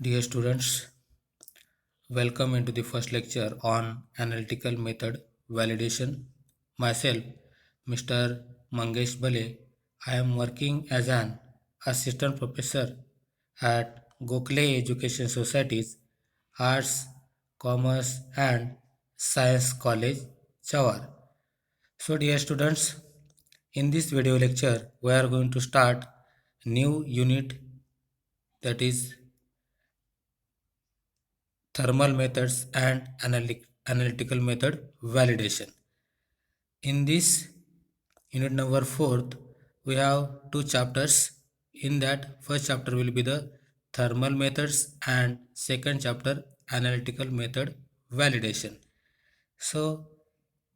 Dear students, welcome into the first lecture on analytical method validation. Myself, Mr. Mangesh Bale, I am working as an assistant professor at Gokhale Education Society's Arts, Commerce and Science College, Chawar. So dear students, in this video lecture, we are going to start new unit, that is thermal methods and analytical method validation. In this unit number 4th, we have two chapters. In that, first chapter will be the thermal methods and second chapter analytical method validation. So,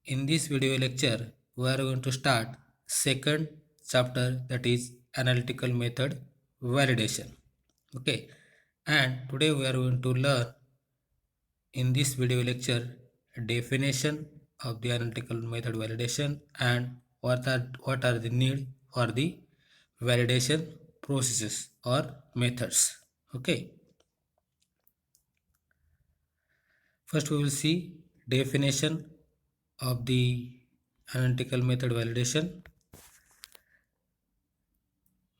in this video lecture, we are going to start second chapter, that is analytical method validation. Okay, and today we are going to learn in this video lecture definition of the analytical method validation and what are the need for the validation processes or methods. Okay, first we will see definition of the analytical method validation.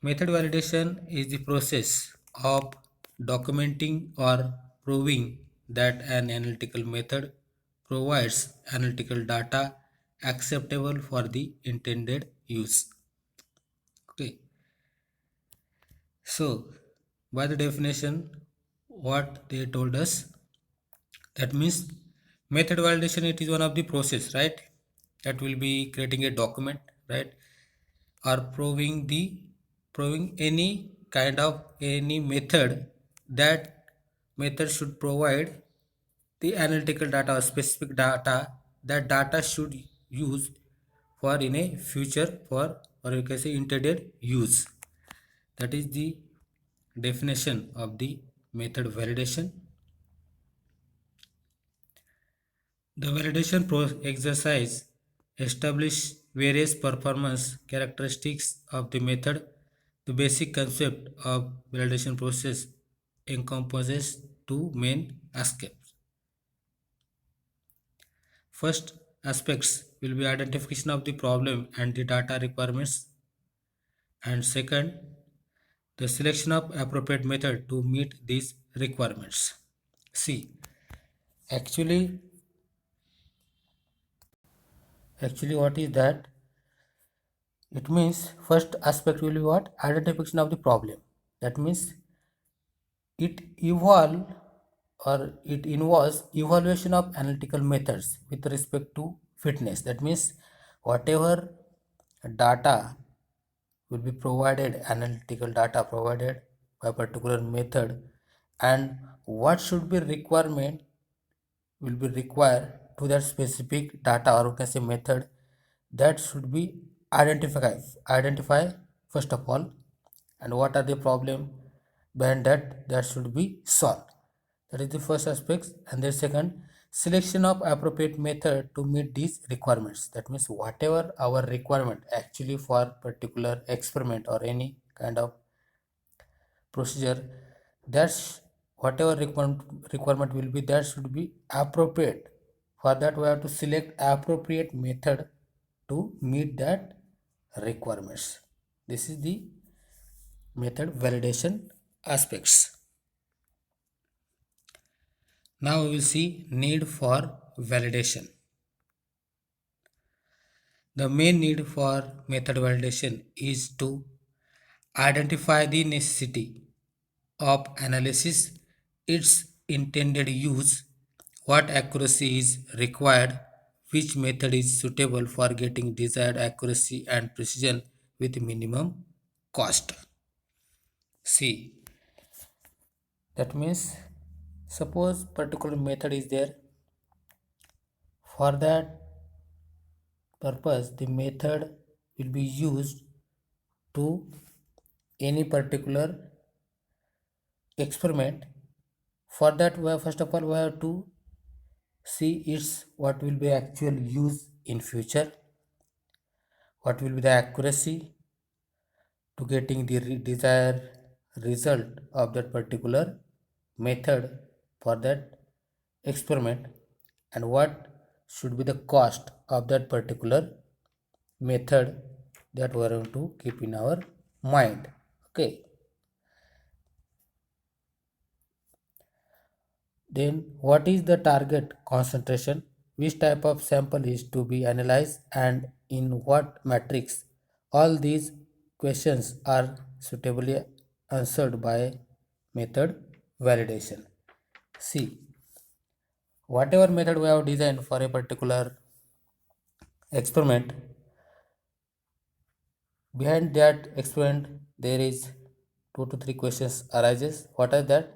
Method validation is the process of documenting or proving that an analytical method provides analytical data acceptable for the intended use. Okay, so by the definition, what they told us, that means method validation, it is one of the process, right, that will be creating a document, right, or proving any kind of any method. That method should provide the analytical data or specific data that data should use for in a future for, or you can say, intended use. That is the definition of the method validation. The validation exercise establish various performance characteristics of the method. The basic concept of validation process encompasses two main aspects. First aspects will be identification of the problem and the data requirements, and second, the selection of appropriate method to meet these requirements. See, actually, what is that? It means first aspect will be what? Identification of the problem. That means it evolve or it involves evaluation of analytical methods with respect to fitness. That means whatever data will be provided, analytical data provided by particular method, and what should be requirement will be required to that specific data, or you can say method, that should be identify first of all, and what are the problem behind that should be solved. That is the first aspect. And the second, selection of appropriate method to meet these requirements. That means whatever our requirement actually for particular experiment or any kind of procedure, that's whatever requirement will be, that should be appropriate. For that we have to select appropriate method to meet that requirements. This is the method validation aspects. Now we will see need for validation. The main need for method validation is to identify the necessity of analysis, its intended use, what accuracy is required, which method is suitable for getting desired accuracy and precision with minimum cost. See, that means suppose particular method is there. For that purpose, the method will be used to any particular experiment. For that, we have, first of all, we have to see its what will be actual use in future, what will be the accuracy to getting the desired result of that particular method for that experiment and what should be the cost of that particular method that we are going to keep in our mind. Okay, then what is the target concentration, which type of sample is to be analyzed and in what matrix? All these questions are suitably answered by method validation. See, whatever method we have designed for a particular experiment, behind that experiment there is two to three questions arises. What are that?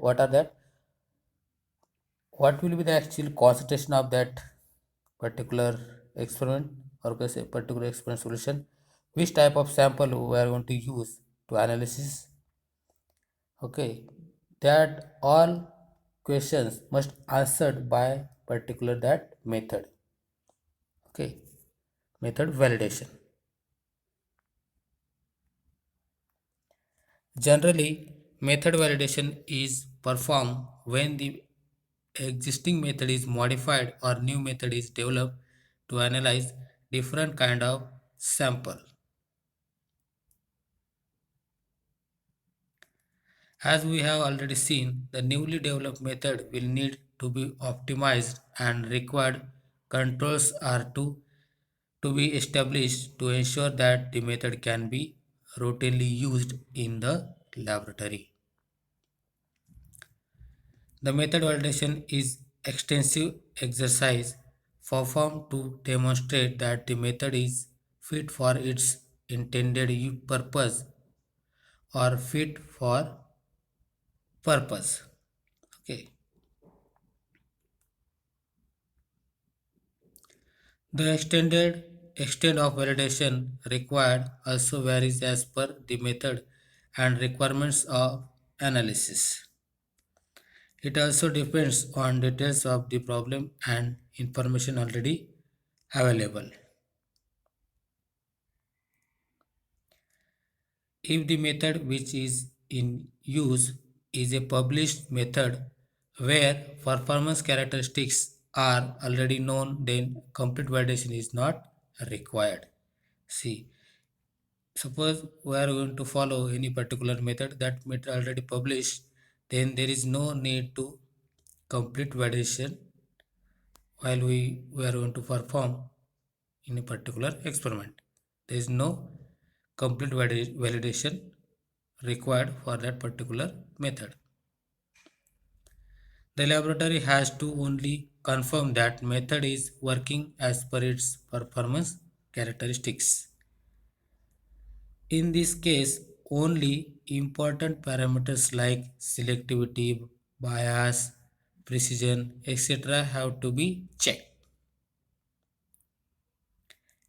What will be the actual concentration of that particular experiment, or can say particular experiment solution? Which type of sample we are going to use to analysis? Okay, that all questions must answered by particular that method. Okay, method validation. Generally, method validation is performed when the existing method is modified or new method is developed to analyze different kind of sample. As we have already seen, the newly developed method will need to be optimized and required controls are to be established to ensure that the method can be routinely used in the laboratory. The method validation is extensive exercise performed to demonstrate that the method is fit for its intended purpose or fit for purpose. Okay. The extent of validation required also varies as per the method and requirements of analysis. It also depends on details of the problem and information already available. If the method which is in use is a published method where performance characteristics are already known, then complete validation is not required. See, suppose we are going to follow any particular method, that method already published, then there is no need to complete validation while we are going to perform in a particular experiment. There is no complete validation required for that particular method. The laboratory has to only confirm that method is working as per its performance characteristics. In this case, only important parameters like selectivity, bias, precision, etc. have to be checked.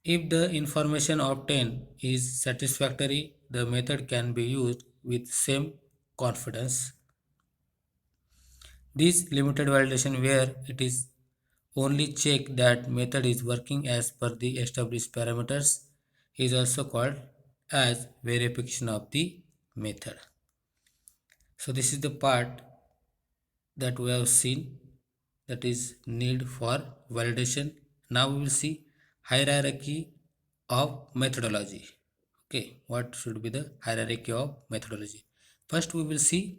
If the information obtained is satisfactory, the method can be used with same confidence. This limited validation where it is only check that method is working as per the established parameters is also called as verification of the method. So this is the part that we have seen, that is need for validation. Now we will see hierarchy of methodology. Okay, what should be the hierarchy of methodology? First we will see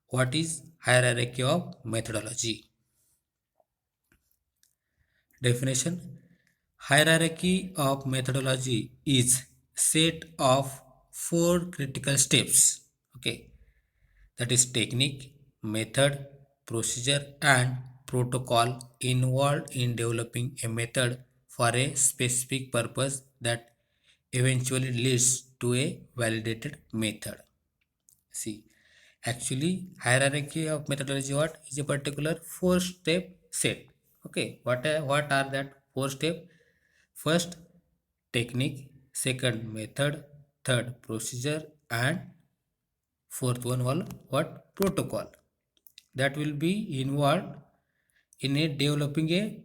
what is hierarchy of methodology. Definition: hierarchy of methodology is set of four critical steps. Okay, that is technique, method, procedure, and protocol involved in developing a method for a specific purpose that eventually leads to a validated method. See, actually, hierarchy of methodology what is a particular four-step set. Okay, what are that four step? First, technique. Second, method. Third, procedure, and fourth one, what protocol that will be involved in a developing a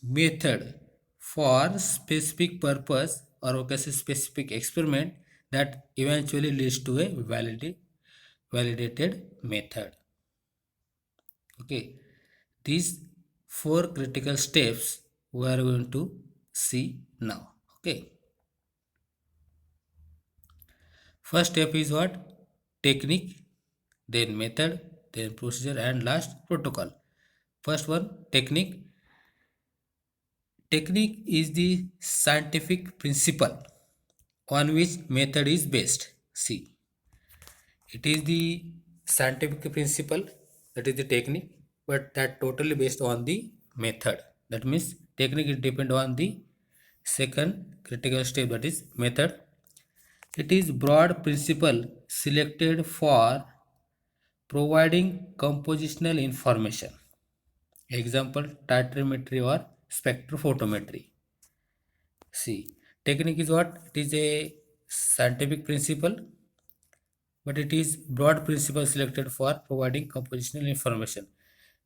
method for specific purpose, or okay, say specific experiment that eventually leads to a validated method. Okay, these four critical steps we are going to see now. Okay, first step is what? Technique, then method, then procedure, and last protocol. First one, technique. Technique is the scientific principle on which method is based. See, it is the scientific principle, that is the technique, but that totally based on the method. That means technique is depend on the second critical step, that is method. It is broad principle selected for providing compositional information. Example, titrimetry or spectrophotometry. See, technique is what? It is a scientific principle, but it is broad principle selected for providing compositional information.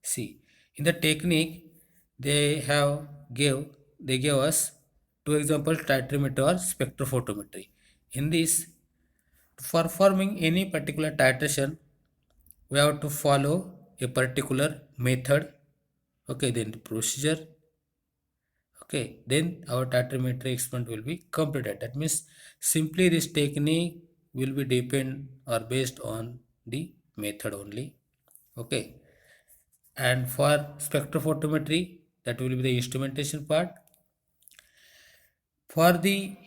See, in the technique, they have they gave us two examples, titrimetry or spectrophotometry. In this, for performing any particular titration, we have to follow a particular method. Okay, then the procedure. Okay, then our titrimetry experiment will be completed. That means simply this technique will be depend or based on the method only. Okay, and for spectrophotometry, that will be the instrumentation part. For the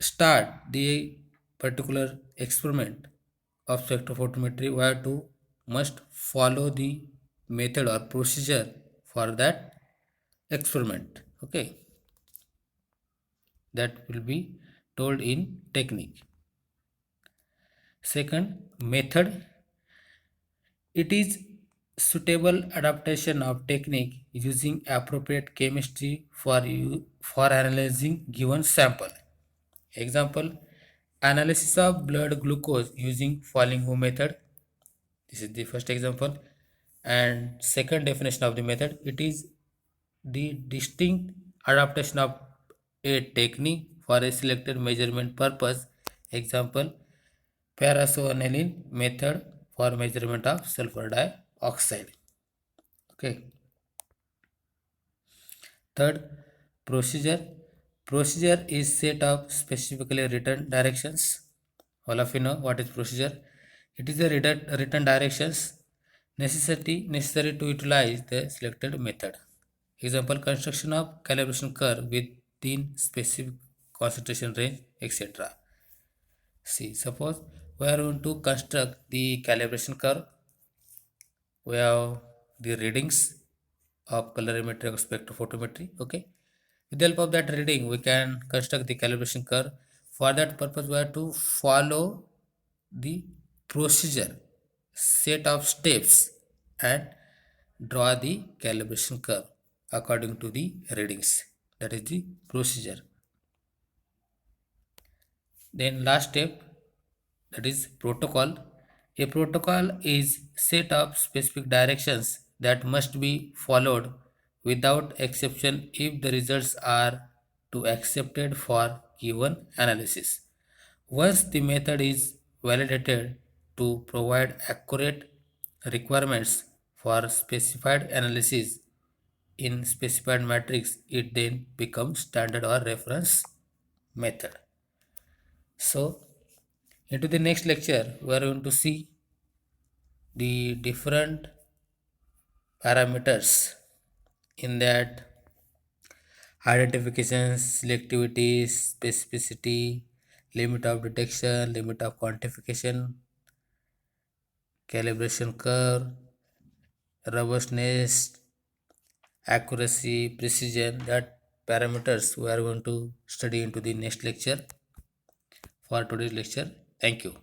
start the particular experiment of spectrophotometry, we have to must follow the method or procedure for that experiment. Okay, that will be told in technique. Second, method. It is suitable adaptation of technique using appropriate chemistry for analyzing given sample. Example, analysis of blood glucose using Fallingho method. This is the first example. And second definition of the method, it is the distinct adaptation of a technique for a selected measurement purpose. Example, parasoaniline method for measurement of sulfur dioxide. Okay. Third, procedure. Procedure is set of specifically written directions. All of you know what is procedure. It is a written directions necessary to utilize the selected method. Example, construction of calibration curve within specific concentration range, etc. See, suppose we are going to construct the calibration curve. We have the readings of colorimetry or spectrophotometry. Okay, with the help of that reading we can construct the calibration curve. For that purpose we have to follow the procedure, set of steps, and draw the calibration curve according to the readings. That is the procedure. Then last step, that is protocol. A protocol is set of specific directions that must be followed without exception if the results are to accepted for given analysis. Once the method is validated to provide accurate requirements for specified analysis in specified matrix, it then becomes standard or reference method. So, into the next lecture, we are going to see the different parameters in that: identification, selectivity, specificity, limit of detection, limit of quantification, calibration curve, robustness, accuracy, precision. That parameters we are going to study into the next lecture. For today's lecture, thank you.